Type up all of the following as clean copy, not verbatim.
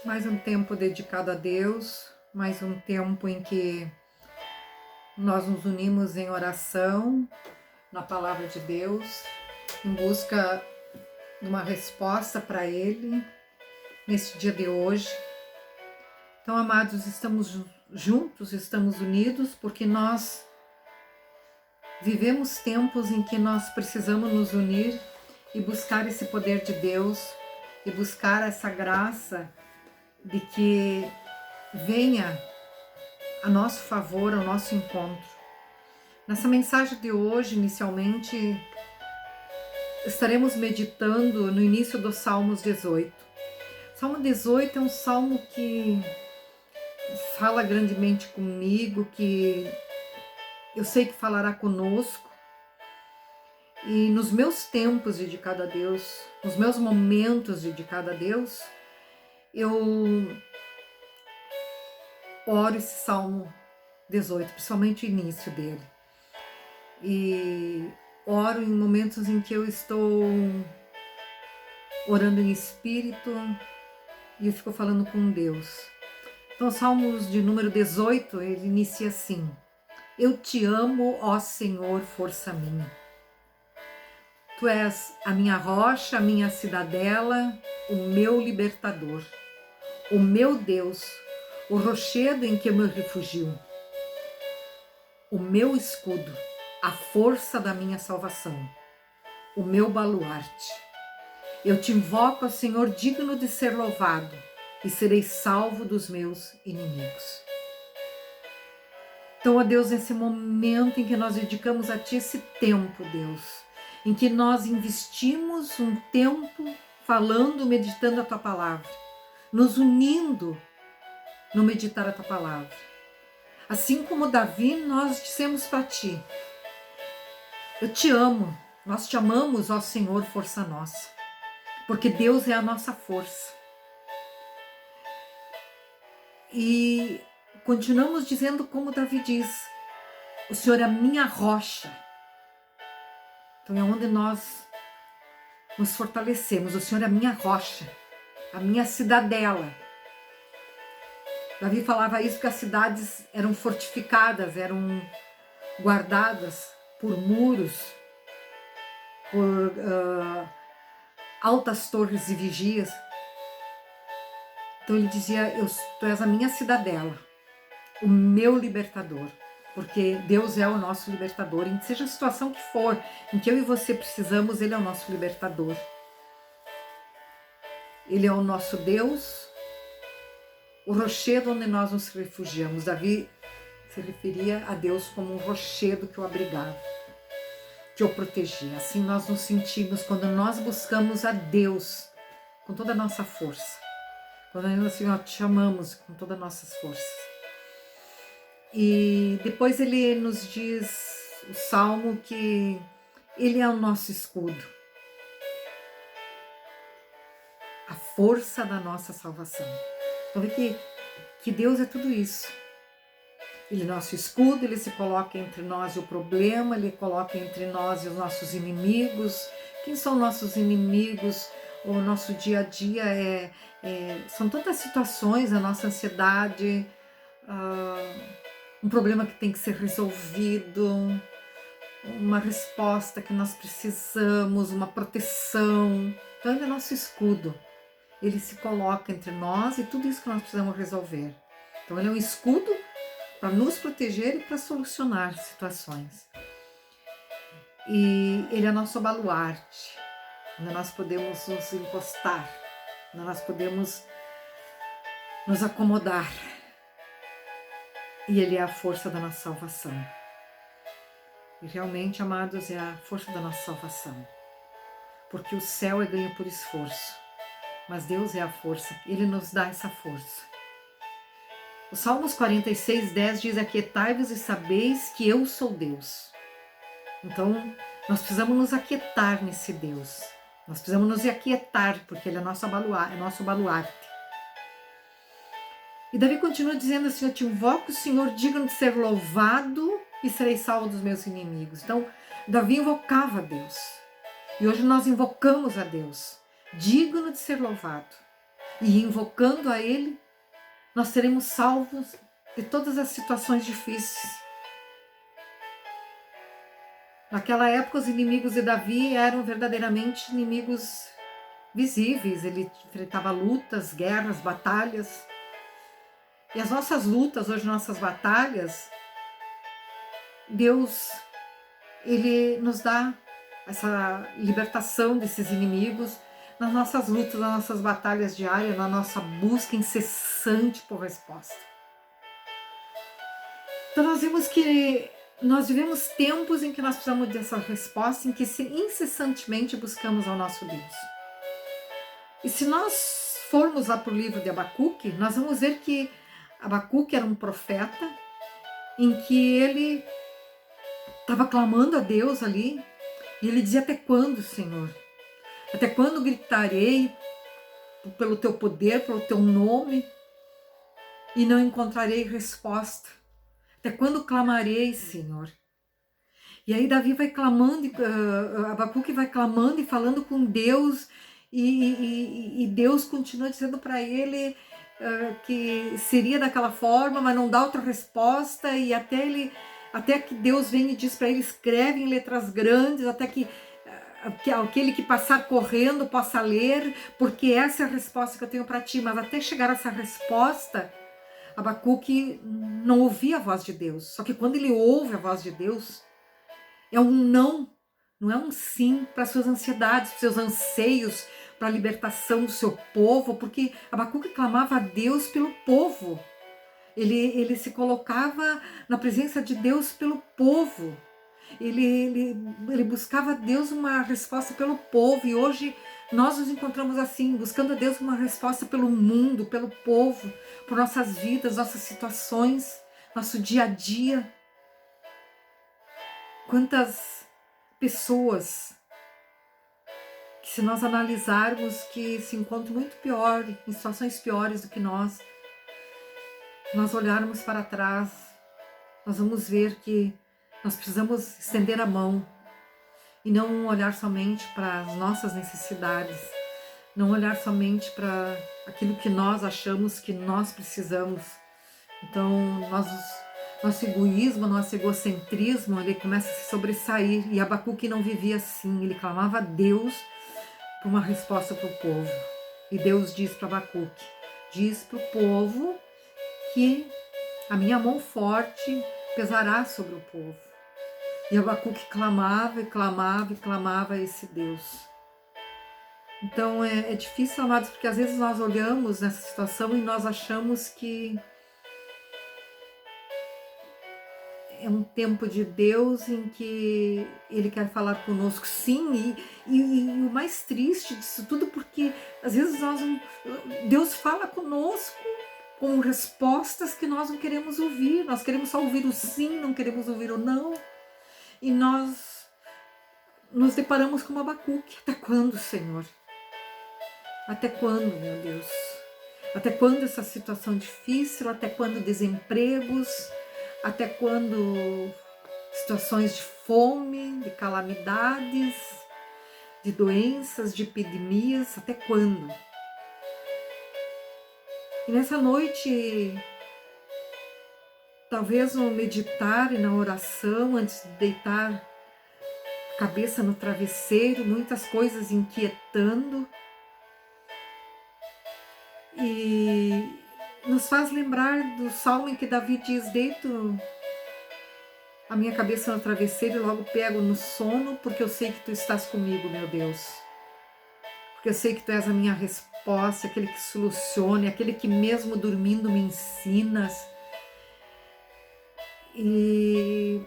Mais um tempo dedicado a Deus, mais um tempo em que nós nos unimos em oração, na palavra de Deus, em busca de uma resposta para Ele, nesse dia de hoje. Então, amados, estamos juntos, estamos unidos, porque nós vivemos tempos em que nós precisamos nos unir e buscar esse poder de Deus, e buscar essa graça de que venha a nosso favor, ao nosso encontro. Nessa mensagem de hoje, inicialmente, estaremos meditando no início do Salmos 18. Salmo 18 é um salmo que fala grandemente comigo, que eu sei que falará conosco. E nos meus tempos dedicados a Deus, nos meus momentos dedicados a Deus, eu oro esse Salmo 18, principalmente o início dele. E oro em momentos em que eu estou orando em espírito e eu fico falando com Deus. Então, Salmos de número 18, ele inicia assim: Eu te amo, ó Senhor, força minha. Tu és a minha rocha, a minha cidadela, o meu libertador, o meu Deus, o rochedo em que eu me refugio, o meu escudo, a força da minha salvação, o meu baluarte. Eu te invoco, ó Senhor, digno de ser louvado, e serei salvo dos meus inimigos. Então, ó Deus, nesse momento em que nós dedicamos a Ti esse tempo, Deus, em que nós investimos um tempo falando, meditando a Tua palavra, nos unindo no meditar a Tua palavra. Assim como Davi, nós dissemos para Ti: Eu te amo, nós te amamos, ó Senhor, força nossa, porque Deus é a nossa força. E continuamos dizendo como Davi diz: o Senhor é a minha rocha. Então é onde nós nos fortalecemos. O Senhor é a minha rocha, a minha cidadela. Davi falava isso porque as cidades eram fortificadas, eram guardadas por muros, por altas torres e vigias. Então ele dizia: Tu és a minha cidadela, o meu libertador, porque Deus é o nosso libertador, em seja a situação que for, em que eu e você precisamos, Ele é o nosso libertador. Ele é o nosso Deus, o rochedo onde nós nos refugiamos. Davi se referia a Deus como um rochedo que o abrigava, que o protegia. Assim nós nos sentimos quando nós buscamos a Deus com toda a nossa força. Quando assim, nós te amamos com todas as nossas forças. E depois ele nos diz, o Salmo, que ele é o nosso escudo, a força da nossa salvação. Então vê que Deus é tudo isso. Ele é nosso escudo, ele se coloca entre nós e o problema, ele coloca entre nós e os nossos inimigos. Quem são nossos inimigos? O nosso dia a dia são tantas situações, a nossa ansiedade, um problema que tem que ser resolvido, uma resposta que nós precisamos, uma proteção. Então ele é nosso escudo. Ele se coloca entre nós e tudo isso que nós precisamos resolver. Então ele é um escudo para nos proteger e para solucionar situações. E ele é nosso baluarte, onde nós podemos nos encostar, onde nós podemos nos acomodar. E ele é a força da nossa salvação. E realmente, amados, é a força da nossa salvação. Porque o céu é ganho por esforço, mas Deus é a força, Ele nos dá essa força. O Salmos 46:10 diz: Aquietai-vos e sabeis que eu sou Deus. Então, nós precisamos nos aquietar nesse Deus. Nós precisamos nos aquietar, porque Ele é nosso baluarte. E Davi continua dizendo assim: Eu te invoco, Senhor, digno de ser louvado, e serei salvo dos meus inimigos. Então, Davi invocava a Deus. E hoje nós invocamos a Deus, digno de ser louvado, e invocando a Ele, nós seremos salvos de todas as situações difíceis. Naquela época, os inimigos de Davi eram verdadeiramente inimigos visíveis. Ele enfrentava lutas, guerras, batalhas. E as nossas lutas, hoje nossas batalhas, Deus, Ele nos dá essa libertação desses inimigos nas nossas lutas, nas nossas batalhas diárias, na nossa busca incessante por resposta. Então nós vimos que nós vivemos tempos em que nós precisamos dessa resposta, em que incessantemente buscamos ao nosso Deus. E se nós formos lá para o livro de Abacuque, nós vamos ver que Abacuque era um profeta em que ele estava clamando a Deus ali, e ele dizia: até quando, Senhor? Até quando gritarei pelo teu poder, pelo teu nome, e não encontrarei resposta? Até quando clamarei, Senhor? E aí Davi vai clamando, Abacuque vai clamando e falando com Deus, e Deus continua dizendo para ele que seria daquela forma, mas não dá outra resposta, e até que Deus vem e diz para ele: escreve em letras grandes, até que aquele que passar correndo possa ler, porque essa é a resposta que eu tenho para ti. Mas até chegar a essa resposta, Abacuque não ouvia a voz de Deus. Só que quando ele ouve a voz de Deus, é um não, não é um sim para suas ansiedades, para seus anseios, para a libertação do seu povo, porque Abacuque clamava a Deus pelo povo. Ele se colocava na presença de Deus pelo povo. Ele buscava a Deus uma resposta pelo povo, e hoje nós nos encontramos assim, buscando a Deus uma resposta pelo mundo, pelo povo, por nossas vidas, nossas situações, nosso dia a dia. Quantas pessoas que, se nós analisarmos, que se encontram muito pior, em situações piores do que nós olharmos para trás, nós vamos ver que nós precisamos estender a mão e não olhar somente para as nossas necessidades, não olhar somente para aquilo que nós achamos que nós precisamos. Então, nosso egoísmo, nosso egocentrismo, ele começa a se sobressair, e Abacuque não vivia assim. Ele clamava a Deus por uma resposta para o povo. E Deus diz para Abacuque: diz para o povo que a minha mão forte pesará sobre o povo. E Abacuque clamava e clamava e clamava a esse Deus. Então é difícil, amados, porque às vezes nós olhamos nessa situação e nós achamos que é um tempo de Deus em que Ele quer falar conosco, sim, e o mais triste disso tudo, porque às vezes Deus fala conosco com respostas que nós não queremos ouvir. Nós queremos só ouvir o sim, não queremos ouvir o não. E nós nos deparamos com Abacuque: até quando, Senhor? Até quando, meu Deus? Até quando essa situação difícil? Até quando desempregos? Até quando situações de fome, de calamidades, de doenças, de epidemias? Até quando? E nessa noite, talvez no meditar e na oração, antes de deitar a cabeça no travesseiro, muitas coisas inquietando, e nos faz lembrar do salmo em que Davi diz: deito a minha cabeça no travesseiro e logo pego no sono, porque eu sei que tu estás comigo, meu Deus. Porque eu sei que tu és a minha resposta, aquele que soluciona, aquele que mesmo dormindo me ensinas. E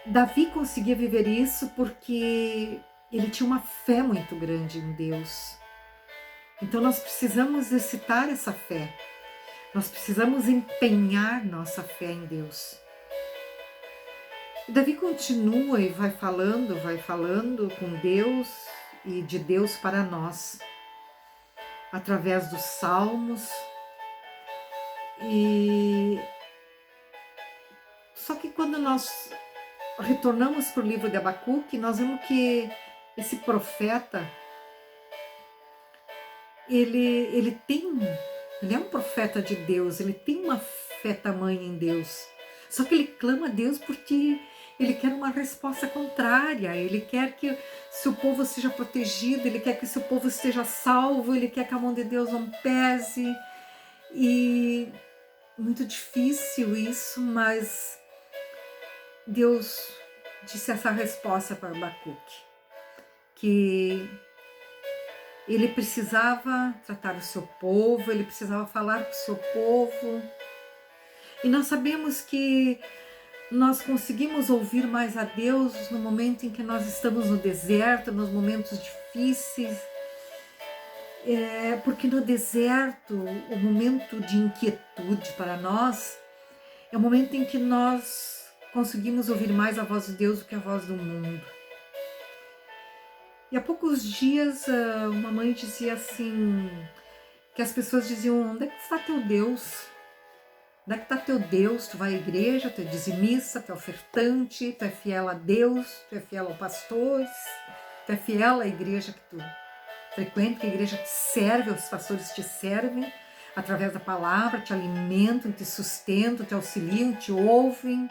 Davi conseguia viver isso porque ele tinha uma fé muito grande em Deus. Então nós precisamos exercitar essa fé. Nós precisamos empenhar nossa fé em Deus. E Davi continua e vai falando com Deus e de Deus para nós, através dos salmos. E só que quando nós retornamos para o livro de Abacuque, nós vemos que esse profeta, ele é um profeta de Deus, ele tem uma fé tamanha em Deus. Só que ele clama a Deus porque ele quer uma resposta contrária, ele quer que seu povo seja protegido, ele quer que seu povo esteja salvo, ele quer que a mão de Deus não pese. E muito difícil isso, mas Deus disse essa resposta para Abacuque, que ele precisava tratar o seu povo, ele precisava falar com o seu povo. E nós sabemos que nós conseguimos ouvir mais a Deus no momento em que nós estamos no deserto, nos momentos difíceis. Porque no deserto, o momento de inquietude para nós é o momento em que nós conseguimos ouvir mais a voz de Deus do que a voz do mundo. E há poucos dias uma mãe dizia assim, que as pessoas diziam: onde é que está teu Deus? Onde é que está teu Deus? Tu vai à igreja, tu é dizimista, tu é ofertante, tu é fiel a Deus, tu é fiel ao pastor, tu é fiel à igreja que tu frequenta, que a igreja te serve, os pastores te servem através da palavra, te alimentam, te sustentam, te auxiliam, te ouvem.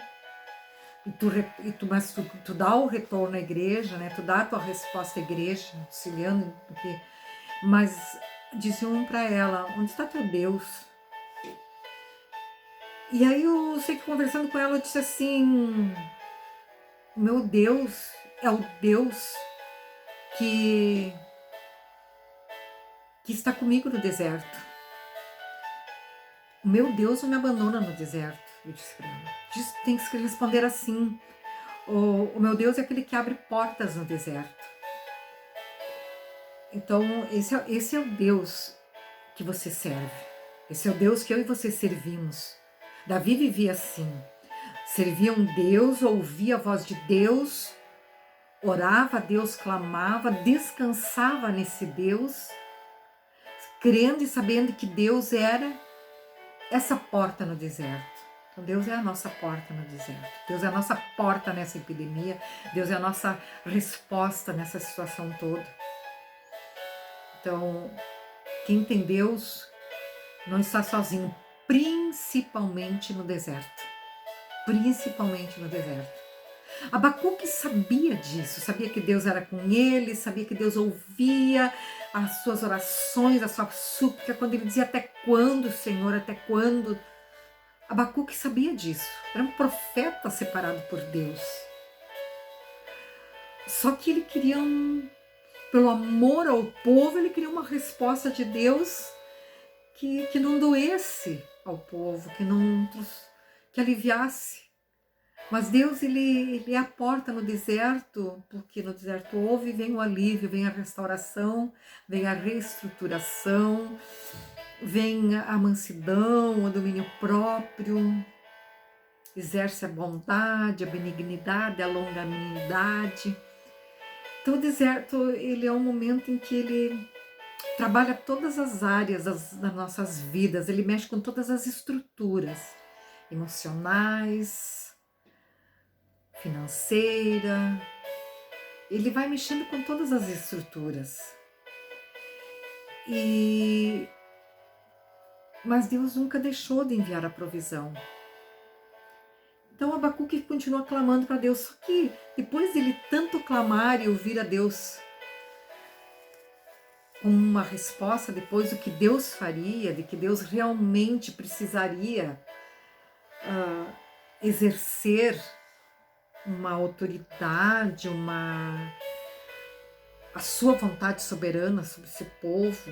Mas tu dá o retorno à igreja, né? Tu dá a tua resposta à igreja, auxiliando. Mas diziam para ela: onde está teu Deus? E aí eu sei que conversando com ela eu disse assim: meu Deus é o Deus que está comigo no deserto. O meu Deus não me abandona no deserto. Eu disse para ela. Tem que responder assim: o meu Deus é aquele que abre portas no deserto. Então, esse é o Deus que você serve. Esse é o Deus que eu e você servimos. Davi vivia assim. Servia um Deus, ouvia a voz de Deus, orava a Deus, clamava, descansava nesse Deus, crendo e sabendo que Deus era essa porta no deserto. Então Deus é a nossa porta no deserto. Deus é a nossa porta nessa epidemia. Deus é a nossa resposta nessa situação toda. Então, quem tem Deus não está sozinho, principalmente no deserto. Principalmente no deserto. Abacuque sabia disso, sabia que Deus era com ele, sabia que Deus ouvia as suas orações, a sua súplica, quando ele dizia: até quando, Senhor, até quando? Abacuque sabia disso, era um profeta separado por Deus. Só que ele queria, pelo amor ao povo, ele queria uma resposta de Deus que não doesse ao povo, que aliviasse. Mas Deus, ele é a porta no deserto, porque no deserto vem o alívio, vem a restauração, vem a reestruturação, vem a mansidão, o domínio próprio, exerce a bondade, a benignidade, a longanimidade. Então o deserto, ele é um momento em que ele trabalha todas as áreas das nossas vidas, ele mexe com todas as estruturas emocionais, financeira, ele vai mexendo com todas as estruturas. Mas Deus nunca deixou de enviar a provisão. Então Abacuque continua clamando para Deus, só que depois dele tanto clamar e ouvir a Deus com uma resposta depois do que Deus faria, de que Deus realmente precisaria exercer uma autoridade, a sua vontade soberana sobre esse povo,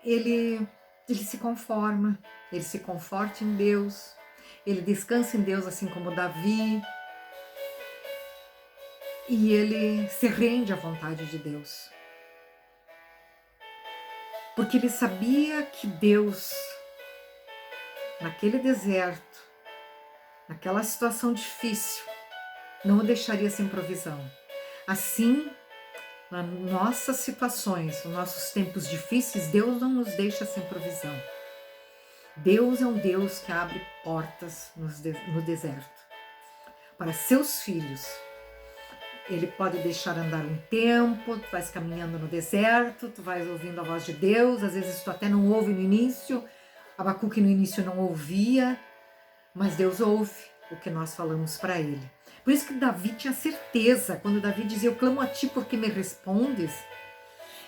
ele se conforma, ele se conforta em Deus, ele descansa em Deus, assim como Davi, e ele se rende à vontade de Deus. Porque ele sabia que Deus, naquele deserto, naquela situação difícil, não o deixaria sem provisão. Assim, nas nossas situações, nos nossos tempos difíceis, Deus não nos deixa sem provisão. Deus é um Deus que abre portas no deserto para seus filhos. Ele pode deixar andar um tempo, tu vais caminhando no deserto, tu vais ouvindo a voz de Deus, às vezes tu até não ouve no início, Abacuque no início não ouvia, mas Deus ouve o que nós falamos para ele. Por isso que Davi tinha certeza, quando Davi dizia, eu clamo a ti porque me respondes.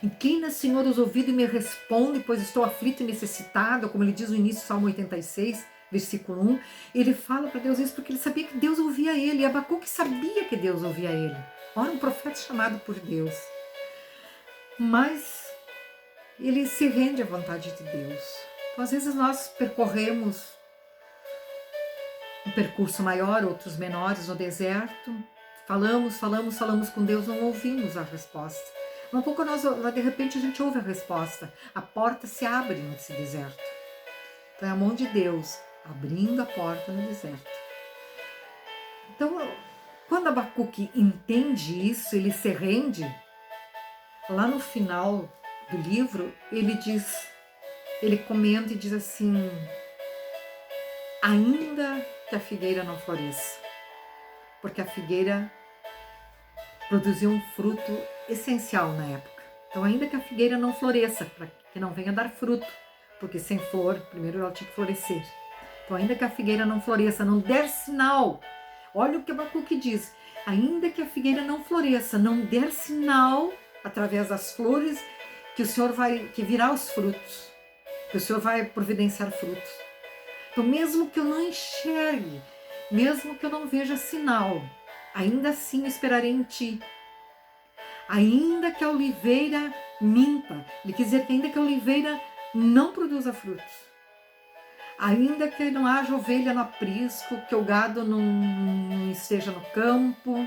Inclina, Senhor, os ouvidos e me responde, pois estou aflito e necessitado, como ele diz no início do Salmo 86, versículo 1. Ele fala para Deus isso porque ele sabia que Deus ouvia ele, e Abacuque sabia que Deus ouvia ele. Ora, um profeta chamado por Deus. Mas ele se rende à vontade de Deus. Então, às vezes nós percorremos um percurso maior, outros menores no deserto, falamos com Deus, não ouvimos a resposta. Um pouco de repente a gente ouve a resposta, a porta se abre nesse deserto. Então é a mão de Deus abrindo a porta no deserto. Então, quando Abacuque entende isso, ele se rende, lá no final do livro, ele comenta e diz assim, ainda que a figueira não floresça, porque a figueira produziu um fruto essencial na época. Então, ainda que a figueira não floresça, para que não venha dar fruto, porque sem flor, primeiro ela tinha que florescer. Então, ainda que a figueira não floresça, não der sinal, olha o que Abacuque diz, ainda que a figueira não floresça, não der sinal, através das flores, que o Senhor que virá os frutos, que o Senhor vai providenciar frutos. Então, mesmo que eu não enxergue, mesmo que eu não veja sinal, ainda assim eu esperarei em ti. Ainda que a oliveira minta, ele quer dizer que ainda que a oliveira não produza frutos, ainda que não haja ovelha no aprisco, que o gado não esteja no campo,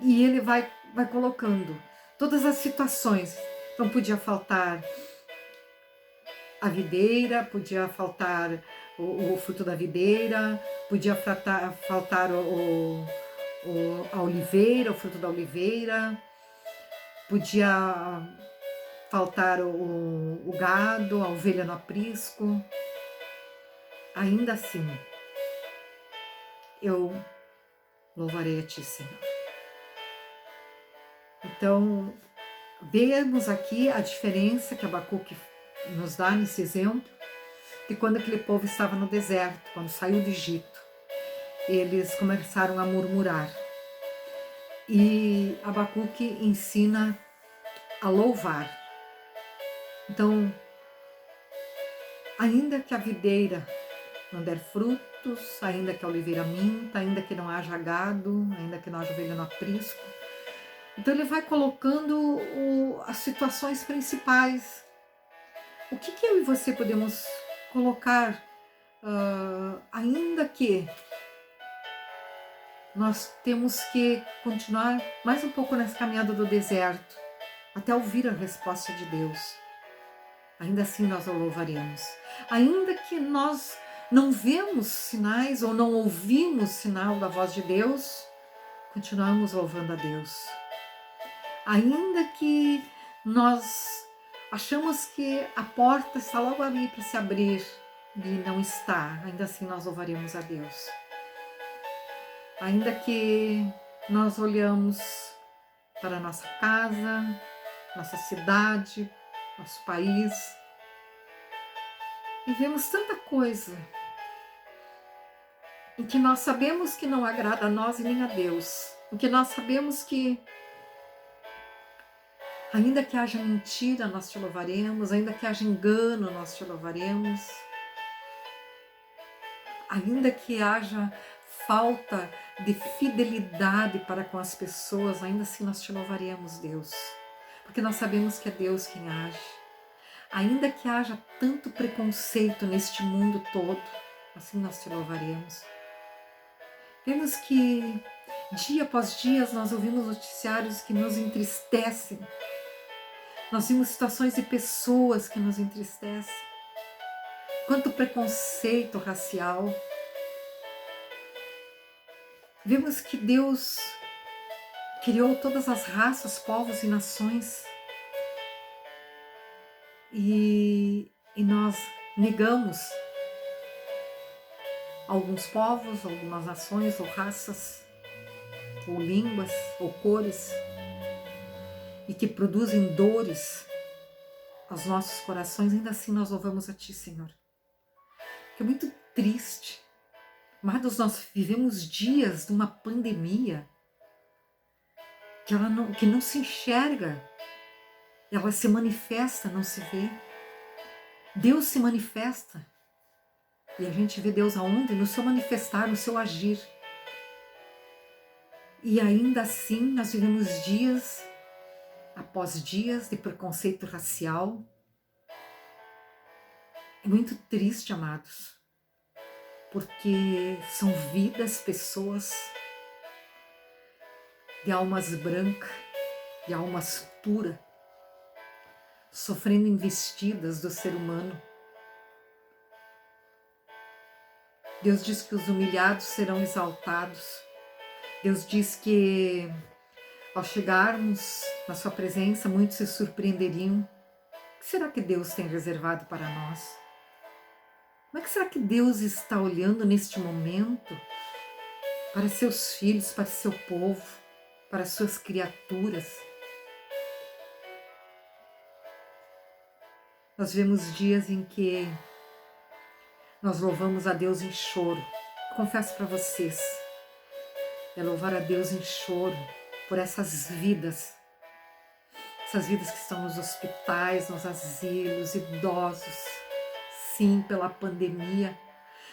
e ele vai colocando todas as situações. Então podia faltar a videira, podia faltar o fruto da videira, podia faltar a oliveira, o fruto da oliveira, podia faltar o gado, a ovelha no aprisco. Ainda assim, eu louvarei a ti, Senhor. Então, vemos aqui a diferença que Abacuque nos dá nesse exemplo, de quando aquele povo estava no deserto, quando saiu do Egito, eles começaram a murmurar. E Abacuque ensina a louvar. Então, ainda que a videira não der frutos, ainda que a oliveira minta, ainda que não haja gado, ainda que não haja ovelha no aprisco, então ele vai colocando as situações principais. O que eu e você podemos colocar, ainda que nós temos que continuar mais um pouco nessa caminhada do deserto, até ouvir a resposta de Deus. Ainda assim nós o louvaremos. Ainda que nós não vemos sinais ou não ouvimos sinal da voz de Deus, continuamos louvando a Deus. Ainda que nós achamos que a porta está logo ali para se abrir e não está, ainda assim nós louvaremos a Deus. Ainda que nós olhamos para a nossa casa, nossa cidade, nosso país, e vemos tanta coisa em que nós sabemos que não agrada a nós e nem a Deus, em que nós sabemos que ainda que haja mentira, nós te louvaremos, ainda que haja engano, nós te louvaremos, ainda que haja falta de fidelidade para com as pessoas, ainda assim nós te louvaremos, Deus, porque nós sabemos que é Deus quem age. Ainda que haja tanto preconceito neste mundo todo, assim nós te louvaremos. Vemos que dia após dia nós ouvimos noticiários que nos entristecem. Nós vimos situações de pessoas que nos entristecem. Quanto preconceito racial. Vemos que Deus criou todas as raças, povos e nações. E nós negamos alguns povos, algumas nações ou raças. ou línguas, ou cores, e que produzem dores aos nossos corações, ainda assim nós louvamos a Ti, Senhor. Que é muito triste. Amados, nós vivemos dias de uma pandemia que não se enxerga, ela se manifesta, não se vê. Deus se manifesta. E a gente vê Deus aonde? No seu manifestar, no seu agir. E ainda assim nós vivemos dias após dias de preconceito racial. É muito triste, amados, porque são vidas, pessoas de almas brancas, de almas puras, sofrendo investidas do ser humano. Deus diz que os humilhados serão exaltados. Deus diz que ao chegarmos na sua presença, muitos se surpreenderiam. O que será que Deus tem reservado para nós? Como é que será que Deus está olhando neste momento para seus filhos, para seu povo, para suas criaturas? Nós vemos dias em que nós louvamos a Deus em choro. Confesso para vocês, é louvar a Deus em choro por essas vidas que estão nos hospitais, nos asilos, idosos, sim, pela pandemia.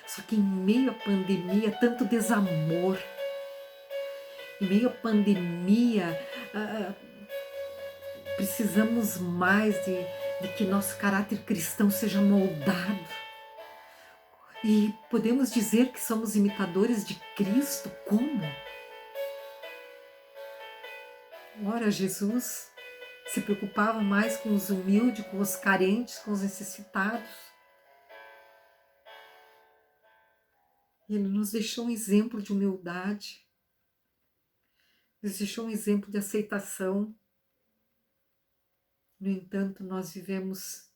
Só que em meio à pandemia, tanto desamor. Em meio à pandemia, precisamos mais de que nosso caráter cristão seja moldado. E podemos dizer que somos imitadores de Cristo. Como? Ora, Jesus se preocupava mais com os humildes, com os carentes, com os necessitados. E Ele nos deixou um exemplo de humildade. Nos deixou um exemplo de aceitação. No entanto, nós vivemos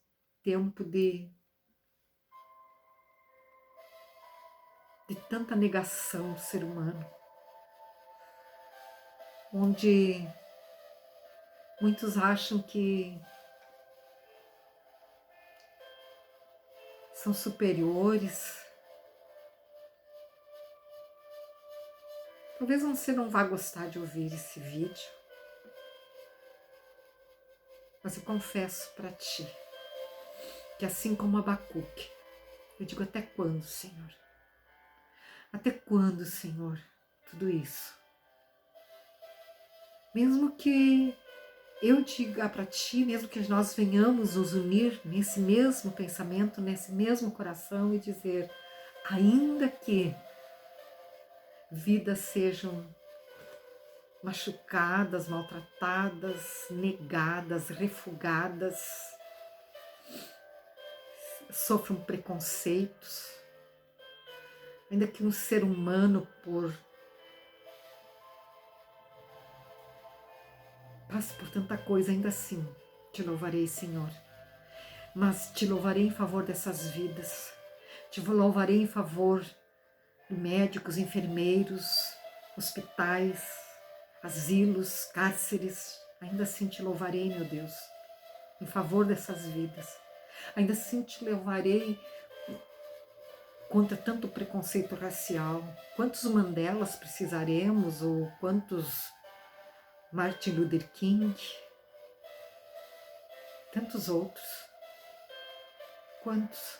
tempo de tanta negação do ser humano, onde muitos acham que são superiores. Talvez você não vá gostar de ouvir esse vídeo, mas eu confesso para ti que assim como Abacuque, eu digo: até quando, Senhor? Até quando, Senhor, tudo isso? Mesmo que eu diga para ti, mesmo que nós venhamos nos unir nesse mesmo pensamento, nesse mesmo coração e dizer: ainda que vidas sejam machucadas, maltratadas, negadas, refugadas, sofram preconceitos, ainda que um ser humano passe por tanta coisa, ainda assim te louvarei, Senhor. Mas te louvarei em favor dessas vidas, te louvarei em favor de médicos, enfermeiros, hospitais, asilos, cárceres. Ainda assim te louvarei, meu Deus, em favor dessas vidas. Ainda assim te louvarei contra tanto preconceito racial. Quantos Mandelas precisaremos, ou quantos Martin Luther King, tantos outros. Quantos?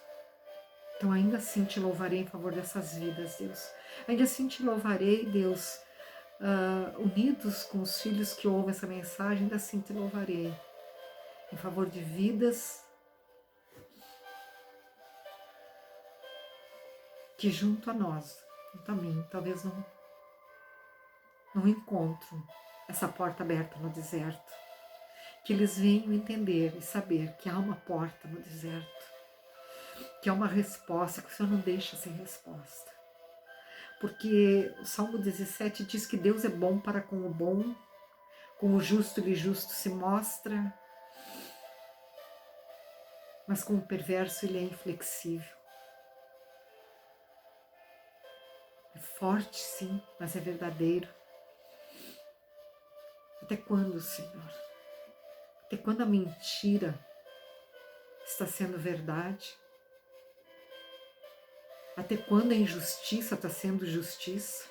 Então ainda assim te louvarei em favor dessas vidas, Deus. Ainda assim te louvarei, Deus, unidos com os filhos que ouvem essa mensagem, ainda assim te louvarei em favor de vidas que junto a nós, junto a mim, talvez não encontram essa porta aberta no deserto. Que eles venham entender e saber que há uma porta no deserto, que há uma resposta, que o Senhor não deixa sem resposta. Porque o Salmo 17 diz que Deus é bom para com o bom, com o justo ele justo se mostra, mas com o perverso ele é inflexível. É forte, sim, mas é verdadeiro. Até quando, Senhor? Até quando a mentira está sendo verdade? Até quando a injustiça está sendo justiça?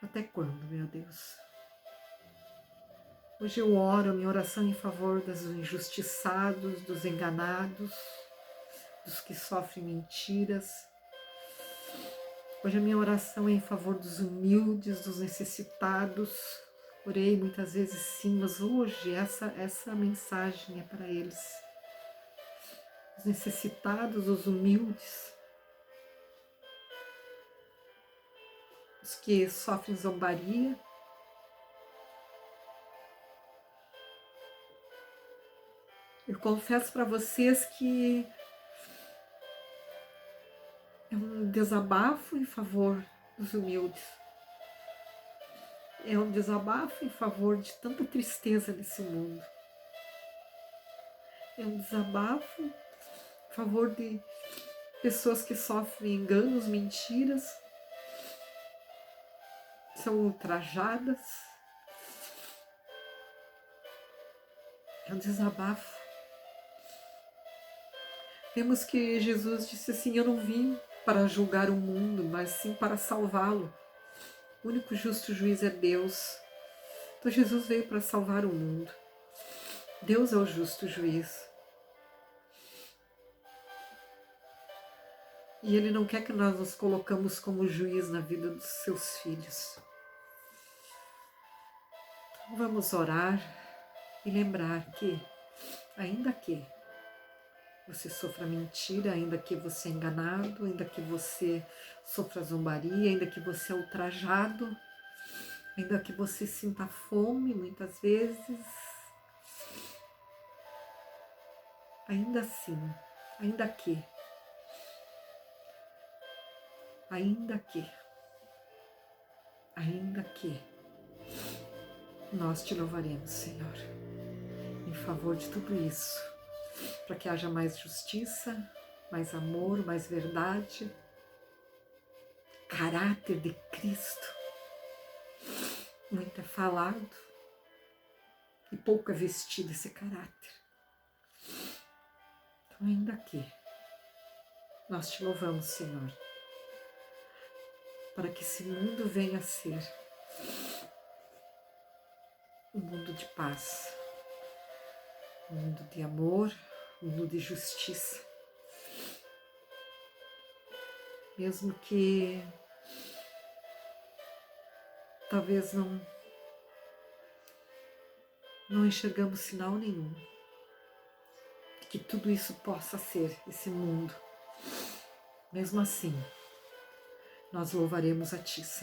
Até quando, meu Deus? Hoje eu oro, minha oração em favor dos injustiçados, dos enganados, dos que sofrem mentiras. Hoje a minha oração é em favor dos humildes, dos necessitados. Orei muitas vezes sim, mas hoje essa mensagem é para eles. Os necessitados, os humildes, os que sofrem zombaria. Eu confesso para vocês que é um desabafo em favor dos humildes. É um desabafo em favor de tanta tristeza nesse mundo. É um desabafo em favor de pessoas que sofrem enganos, mentiras, são ultrajadas. É um desabafo. Vemos que Jesus disse assim: eu não vim para julgar o mundo, mas sim para salvá-lo. O único justo juiz é Deus. Então Jesus veio para salvar o mundo. Deus é o justo juiz. E Ele não quer que nós nos colocamos como juiz na vida dos seus filhos. Então vamos orar e lembrar que, ainda que você sofra mentira, ainda que você é enganado, ainda que você sofra zombaria, ainda que você é ultrajado, ainda que você sinta fome muitas vezes, ainda assim, ainda que nós te louvaremos, Senhor, em favor de tudo isso, para que haja mais justiça, mais amor, mais verdade, caráter de Cristo. Muito é falado e pouco é vestido esse caráter. Então, ainda que nós te louvamos, Senhor, para que esse mundo venha a ser um mundo de paz, um mundo de amor, um mundo de justiça. Mesmo que talvez não enxergamos sinal nenhum de que tudo isso possa ser esse mundo. Mesmo assim, nós louvaremos a Ti, Senhor.